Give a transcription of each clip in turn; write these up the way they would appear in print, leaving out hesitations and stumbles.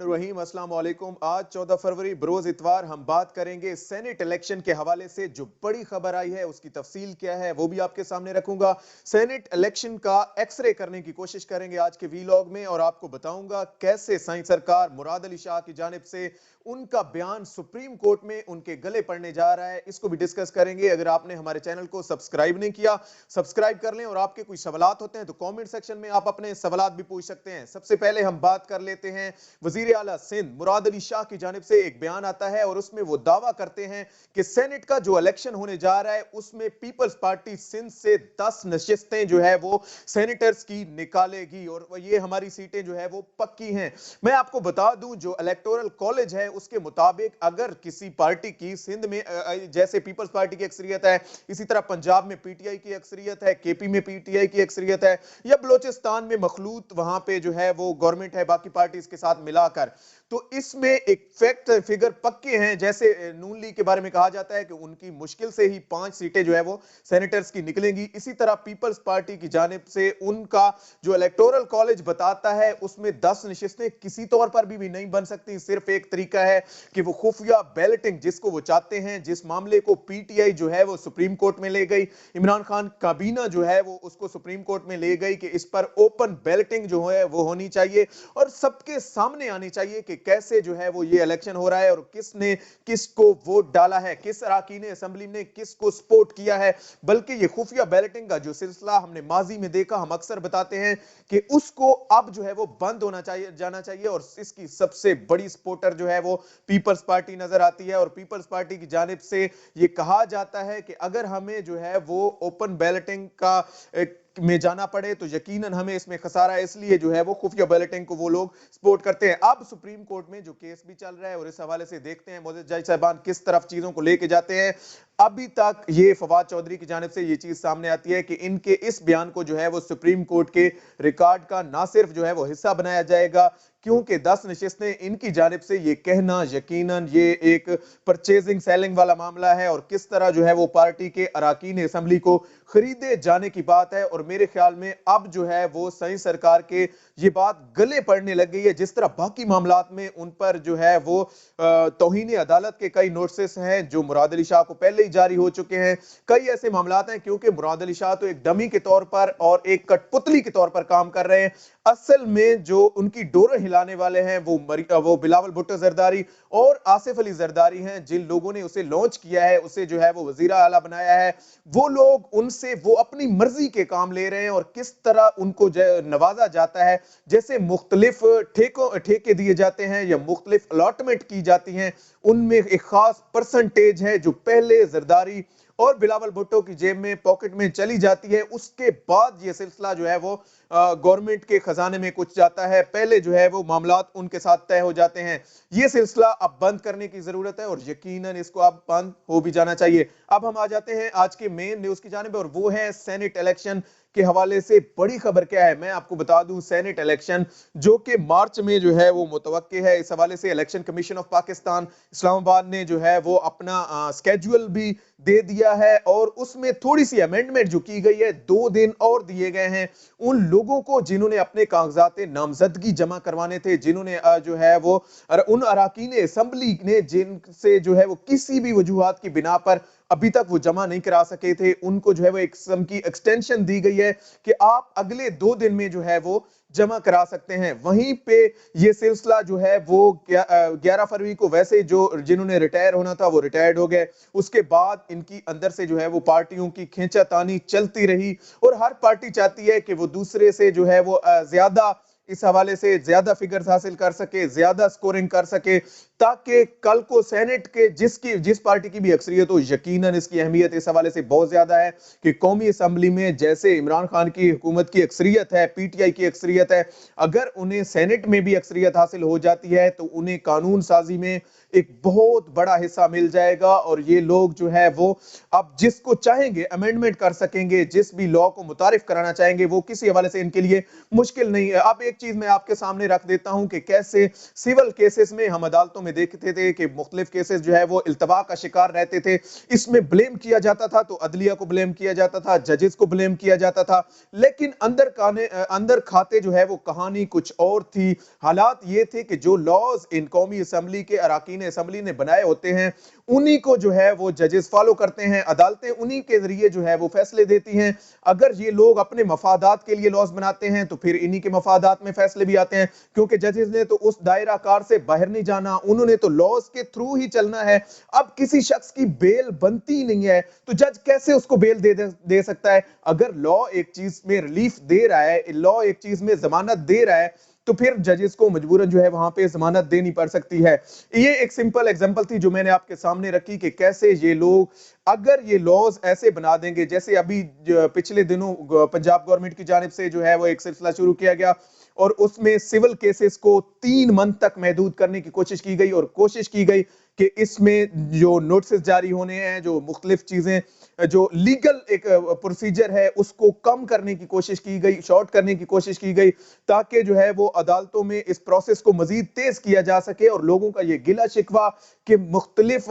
बिस्मिल्लाहिर्रहमानिर्रहीम। अस्सलाम वालेकुम। आज 14 फरवरी बरोज इतवार हम बात करेंगे सेनेट इलेक्शन के हवाले से जो बड़ी खबर आई है उसकी तफसील क्या है वो भी आपके सामने रखूंगा। सेनेट इलेक्शन का एक्सरे करने की कोशिश करेंगे आज के वीलॉग में और आपको बताऊंगा कैसे साईं सरकार मुराद अली शाह की जानिब से उनका बयान सुप्रीम कोर्ट में उनके गले पड़ने जा रहा है। इसको भी डिस्कस करेंगे। अगर आपने हमारे चैनल को सब्सक्राइब नहीं किया सब्सक्राइब कर लें और आपके कोई सवालात होते हैं तो कमेंट सेक्शन में आप अपने सवालात भी पूछ सकते हैं। सबसे पहले हम बात कर लेते हैं वजीर आला सिंध मुराद अली शाह की जानिब से एक बयान आता है और उसमें वो दावा करते हैं कि सेनेट का जो इलेक्शन होने जा रहा है उसमें पीपल्स पार्टी सिंध से 10 नशिस्तें जो है वो सेनेटर्स की निकालेगी और ये हमारी सीटें जो है वो पक्की हैं। मैं आपको बता दूं जो इलेक्टोरल कॉलेज है उसके मुताबिक अगर किसी पार्टी की सिंध में जैसे पीपल्स पार्टी की अक्सरियत है, इसी तरह पंजाब में पीटीआई की अक्सरियत है, केपी में पीटीआई की अक्सरियत है या बलोचिस्तान में मखलूत वहां पे जो है वो गवर्नमेंट है बाकी पार्टीज के साथ मिलाकर, तो इसमें एक फैक्ट फिगर पक्के हैं। जैसे नून लीग के बारे में कहा जाता है कि उनकी मुश्किल से ही 5 सीटें जो है वो सेनेटर्स की निकलेंगी। इसी तरह पीपल्स पार्टी की जानिब से उनका जो इलेक्टोरल कॉलेज बताता है उसमें 10 नशिस्तें किसी तौर पर भी नहीं बन सकती। सिर्फ एक तरीका है कि वो खुफिया बैलेटिंग जिसको वो चाहते हैं, जिस मामले को पीटीआई जो है वो सुप्रीम कोर्ट में ले गई, इमरान खान काबीना जो है वो उसको सुप्रीम कोर्ट में ले गई कि इस पर ओपन बैलेटिंग जो है वो होनी चाहिए और सबके सामने आनी चाहिए कि कैसे जो है वो ये इलेक्शन हो रहा है और किसने किसको वोट डाला है, किस अराकीन असेंबली ने किसको सपोर्ट किया है। बल्कि ये खुफिया बैलेटिंग का जो सिलसिला हमने माजी में देखा, हम अक्सर बताते हैं कि उसको अब जो है वो बंद होना चाहिए, जाना चाहिए और इसकी सबसे बड़ी सपोर्टर जो है वो पीपल्स पार्टी नजर आती है। और पीपल्स पार्टी की जानिब से ये कहा जाता है कि अगर हमें जो है वो ओपन बैलेटिंग का में जाना पड़े तो यकीनन हमें इसमें खसारा है, इसलिए जो है वो खुफिया बैलेटिंग को वो लोग सपोर्ट करते हैं। अब सुप्रीम कोर्ट में जो केस भी चल रहा है और इस हवाले से देखते हैं मोअज़्ज़ज़ जज साहिबान किस तरफ चीजों को लेके जाते हैं। अभी तक ये फवाद चौधरी की जानिब से ये चीज सामने आती है कि इनके इस बयान को जो है वो सुप्रीम कोर्ट के रिकॉर्ड का ना सिर्फ जो है वो हिस्सा बनाया जाएगा, क्योंकि 10 नशिस्तें इनकी जानिब से ये कहना यकीनन ये एक परचेजिंग सेलिंग वाला मामला है और किस तरह जो है वो पार्टी के अराकीन असेंबली को खरीदे जाने की बात है। और मेरे ख्याल में अब जो है वो सही सरकार के ये बात गले पड़ने लग गई है। जिस तरह बाकी मामलात में उन पर जो है वो तौहीन अदालत के कई नोटिस हैं जो मुराद अली शाह को पहले ही जारी हो चुके हैं। कई ऐसे मामलात हैं क्योंकि मुराद अली शाह तो एक डमी के तौर पर और एक कठपुतली के तौर पर काम कर रहे हैं। असल में जो उनकी डोर हिलाने वाले हैं वो बिलावल भुट्टो जरदारी और आसिफ अली जरदारी हैं, जिन लोगों ने उसे लॉन्च किया है, उसे जो है वो वजीर आला बनाया है। वो लोग उनसे वो अपनी मर्जी के काम ले रहे हैं और किस तरह उनको नवाजा जाता है, जैसे मुख्तलिफ ठेके दिए जाते हैं या मुख्तलिफ अलॉटमेंट की जाती हैं, उनमें एक खास परसेंटेज है जो पहले जरदारी और बिलावल भुट्टो की जेब में पॉकेट में चली जाती है। उसके बाद ये सिलसिला जो है वो गवर्नमेंट के खजाने में कुछ जाता है, पहले जो है वो मामलात उनके साथ तय हो जाते हैं। ये सिलसिला अब बंद करने की जरूरत है और यकीनन इसको अब बंद हो भी जाना चाहिए। अब हम आ जाते हैं आज के मेन न्यूज की जानिब और वो है सेनेट इलेक्शन के हवाले से बड़ी खबर क्या है। मैं आपको बता दूं सेनेट इलेक्शन जो कि मार्च में जो है वो मुतवक्के है, इस हवाले से election commission of Pakistan Islamabad ने जो है वो अपना स्केड्यूल भी दे दिया है और उसमें थोड़ी सी अमेंडमेंट जो की गई है, 2 दिन और दिए गए हैं उन लोगों को जिन्होंने अपने कागजात नामजदगी जमा करवाने थे, जिन्होंने जो है वो उन अराकीन असेंबली ने जिनसे जो है वो किसी भी वजूहात की बिना पर अभी तक वो जमा नहीं करा सके थे, उनको जो है वो एक किस्म की एक्सटेंशन दी गई है कि आप अगले 2 दिन में जो है वो जमा करा सकते हैं। वहीं पे ये सिलसिला जो है वो 11 फरवरी को वैसे जो जिन्होंने रिटायर होना था वो रिटायर्ड हो गए। उसके बाद इनकी अंदर से जो है वो पार्टियों की खींचातानी चलती रही और हर पार्टी चाहती है कि वो दूसरे से जो है वो ज्यादा इस हवाले से ज्यादा फिगर्स हासिल कर सके, ज्यादा स्कोरिंग कर सके, ताकि कल को सेनेट के जिस पार्टी की भी अक्सरियत हो, यकीनन इसकी अहमियत इस हवाले से बहुत ज्यादा है कि कौमी असेंबली में जैसे इमरान खान की हुकूमत की अक्सरियत है, पीटीआई की अक्सरियत है, अगर उन्हें सेनेट में भी अक्सरियत हासिल हो जाती है तो उन्हें कानून साजी में एक बहुत बड़ा हिस्सा मिल जाएगा और ये लोग जो है वो अब जिसको चाहेंगे अमेंडमेंट कर सकेंगे, जिस भी लॉ को मुतारिफ कराना चाहेंगे वो किसी हवाले से इनके लिए मुश्किल नहीं है। अब ایک چیز میں آپ کے سامنے رکھ دیتا ہوں کہ کیسے سول کیسز میں ہم عدالتوں میں دیکھتے تھے کہ مختلف کیسز جو ہے وہ التوا کا شکار رہتے تھے. اس میں بلیم کیا جاتا تھا تو عدلیہ کو بلیم کیا جاتا تھا, ججز کو بلیم کیا جاتا تھا, لیکن اندر کھاتے جو ہے وہ کہانی کچھ اور تھی. حالات یہ تھے کہ جو لاز ان قومی اسمبلی کے اراکین اسمبلی نے بنائے ہوتے ہیں انہی کو جو ہے وہ ججز فالو کرتے ہیں, عدالتیں انہی کے ذریعے جو ہے وہ فیصلے دیتی ہیں. اگر یہ لوگ اپنے مفادات کے لیے لاز بناتے ہیں تو پھر انہی کے مفادات میں فیصلے بھی آتے ہیں, کیونکہ ججز نے تو اس دائرہ کار سے باہر نہیں جانا, انہوں نے تو لاز کے تھرو ہی چلنا ہے. اب کسی شخص کی بیل بنتی نہیں ہے تو جج کیسے اس کو بیل دے سکتا ہے؟ اگر لا ایک چیز میں ریلیف دے رہا ہے, لا ایک چیز میں ضمانت دے رہا ہے, تو پھر ججز کو مجبوراً جو ہے وہاں پہ ضمانت دینی پڑ سکتی ہے. یہ ایک سمپل ایگزامپل تھی جو میں نے آپ کے سامنے رکھی کہ کیسے یہ لوگ اگر یہ لاز ایسے بنا دیں گے, جیسے ابھی پچھلے دنوں پنجاب گورنمنٹ کی جانب سے جو ہے وہ ایک سلسلہ شروع کیا گیا اور اس میں سول کیسز کو 3 منتھ تک محدود کرنے کی کوشش کی گئی, اور کوشش کی گئی کہ اس میں جو نوٹسز جاری ہونے ہیں, جو مختلف چیزیں, جو لیگل ایک پروسیجر ہے اس کو کم کرنے کی کوشش کی گئی, شارٹ کرنے کی کوشش کی گئی, تاکہ جو ہے وہ عدالتوں میں اس پروسیس کو مزید تیز کیا جا سکے اور لوگوں کا یہ گلہ شکوہ کہ مختلف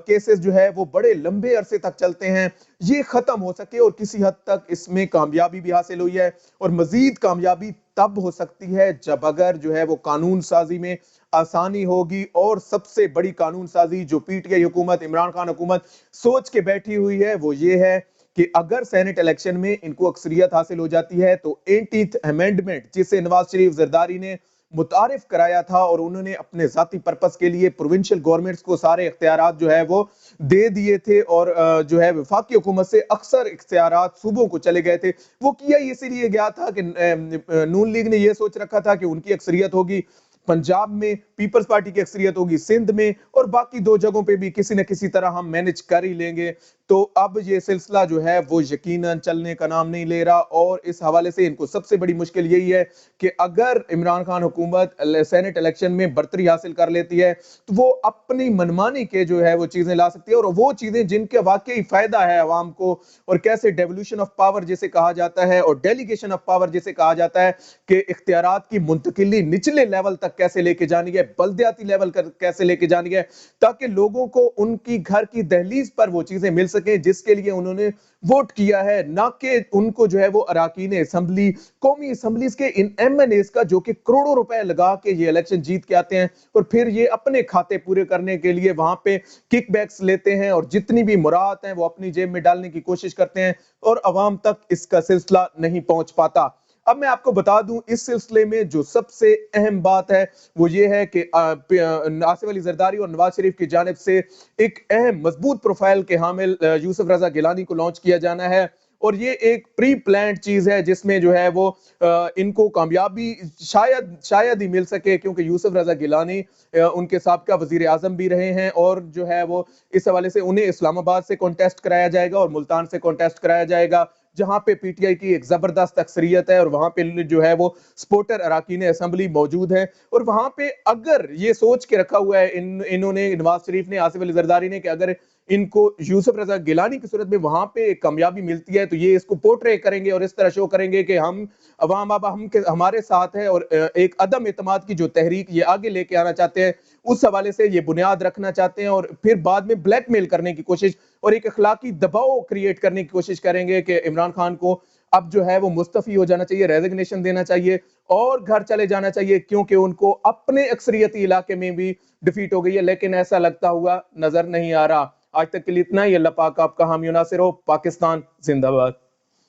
کیسز جو ہے وہ بڑے لمبے عرصے تک چلتے ہیں یہ ختم ہو سکے. اور کسی حد تک اس میں کامیابی بھی حاصل ہوئی ہے, اور مزید کامیابی تب ہو سکتی ہے جب اگر جو ہے وہ قانون سازی میں آسانی ہوگی. اور سب سے بڑی قانون سازی جو پی ٹی آئی حکومت, عمران خان حکومت سوچ کے بیٹھی ہوئی ہے وہ یہ ہے کہ اگر سینٹ الیکشن میں ان کو اکثریت حاصل ہو جاتی ہے تو 18th امینڈمنٹ جسے نواز شریف زرداری نے متعارف کرایا تھا اور انہوں نے اپنے ذاتی پرپس کے لیے پروونشل گورنمنٹس کو سارے اختیارات جو ہے وہ دے دیے تھے, اور جو ہے وفاقی حکومت سے اکثر اختیارات صوبوں کو چلے گئے تھے. وہ کیا اسی لیے گیا تھا کہ نون لیگ نے یہ سوچ رکھا تھا کہ ان کی اکثریت ہوگی پنجاب میں, پیپلز پارٹی کی اکثریت ہوگی سندھ میں, اور باقی 2 جگہوں پہ بھی کسی نہ کسی طرح ہم مینج کر ہی لیں گے. تو اب یہ سلسلہ جو ہے وہ یقیناً چلنے کا نام نہیں لے رہا, اور اس حوالے سے ان کو سب سے بڑی مشکل یہی ہے کہ اگر عمران خان حکومت سینٹ الیکشن میں برتری حاصل کر لیتی ہے تو وہ اپنی منمانی کے جو ہے وہ چیزیں لا سکتی ہے, اور وہ چیزیں جن کے واقعی فائدہ ہے عوام کو, اور کیسے ڈیولوشن آف پاور جسے کہا جاتا ہے اور ڈیلیگیشن آف پاور جسے کہا جاتا ہے کہ اختیارات کی منتقلی نچلے لیول تک کیسے لے کے جانی ہے, بلدیاتی لیول کیسے لے کے جانی ہے, تاکہ لوگوں کو ان کی گھر کی دہلیز پر وہ چیزیں مل سکیں جس کے لیے انہوں نے ووٹ کیا ہے, نہ کہ ان کو جو ہے وہ اراکین اسمبلی, قومی اسمبلیز کے ان ایم این ایز کا جو کہ کروڑوں روپے لگا کے یہ الیکشن جیت کے آتے ہیں اور پھر یہ اپنے کھاتے پورے کرنے کے لیے وہاں پہ کک بیکس لیتے ہیں اور جتنی بھی مراعات ہیں وہ اپنی جیب میں ڈالنے کی کوشش کرتے ہیں, اور عوام تک اس کا سلسلہ نہیں پہنچ پاتا. اب میں آپ کو بتا دوں اس سلسلے میں جو سب سے اہم بات ہے وہ یہ ہے کہ آصف علی زرداری اور نواز شریف کی جانب سے ایک اہم مضبوط پروفائل کے حامل یوسف رضا گیلانی کو لانچ کیا جانا ہے, اور یہ ایک پری پلانڈ چیز ہے جس میں جو ہے وہ ان کو کامیابی شاید ہی مل سکے, کیونکہ یوسف رضا گیلانی ان کے سابقہ وزیر اعظم بھی رہے ہیں, اور جو ہے وہ اس حوالے سے انہیں اسلام آباد سے کانٹیسٹ کرایا جائے گا اور ملتان سے کانٹیسٹ کرایا جائے گا جہاں پہ پی ٹی آئی کی ایک زبردست اکثریت ہے, اور وہاں پہ جو ہے وہ سپورٹر اراکین اسمبلی موجود ہیں, اور وہاں پہ اگر یہ سوچ کے رکھا ہوا ہے انہوں نے, نواز شریف نے, آصف علی زرداری نے, کہ اگر ان کو یوسف رضا گیلانی کی صورت میں وہاں پہ ایک کامیابی ملتی ہے تو یہ اس کو پورٹرے کریں گے اور اس طرح شو کریں گے کہ ہم عوام اب ہمارے ساتھ ہے, اور ایک عدم اعتماد کی جو تحریک یہ آگے لے کے آنا چاہتے ہیں اس حوالے سے یہ بنیاد رکھنا چاہتے ہیں, اور پھر بعد میں بلیک میل کرنے کی کوشش اور ایک اخلاقی دباؤ کریٹ کرنے کی کوشش کریں گے کہ عمران خان کو اب جو ہے وہ مستعفی ہو جانا چاہیے, ریزگنیشن دینا چاہیے اور گھر چلے جانا چاہیے, کیونکہ ان کو اپنے اکثریتی علاقے میں بھی ڈیفیٹ ہو گئی ہے, لیکن ایسا لگتا ہوا نظر نہیں آ رہا. آج تک کے لیے اتنا ہی. اللہ پاک آپ کا حامی و ناصر ہو. پاکستان زندہ باد.